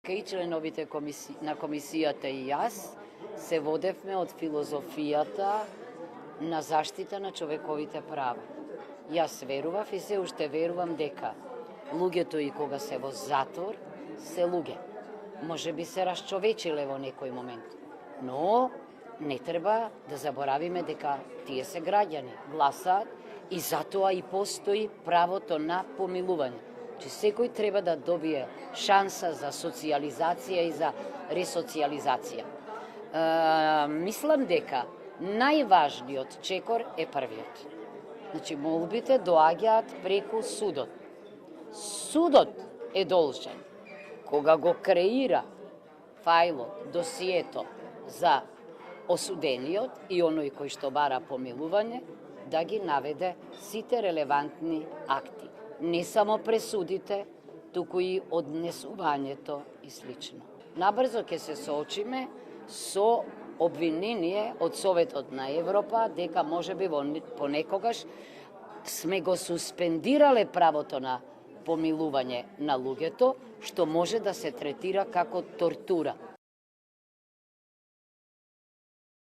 И членовите на комисијата и јас се водевме од филозофијата на заштита на човековите права. Јас верував и се уште верувам дека луѓето и кога се во затвор се луѓе. Може би се расчовечиле во некој момент, но не треба да заборавиме дека тие се граѓани, гласаат и затоа и постои правото на помилување. Че секој треба да добие шанса за социализација и за ресоциализација. Мислам дека најважниот чекор е првиот. Значи, молбите доаѓаат преку судот. Судот е должен, кога го креира фајлот, досието за осудениот и оној кој што бара помилување, да ги наведе сите релевантни акти. Не само пресудите, туку и однесувањето и слично. Набрзо ќе се соочиме со обвинение од Советот на Европа дека можеби понекогаш сме го суспендирале правото на помилување на луѓето, што може да се третира како тортура.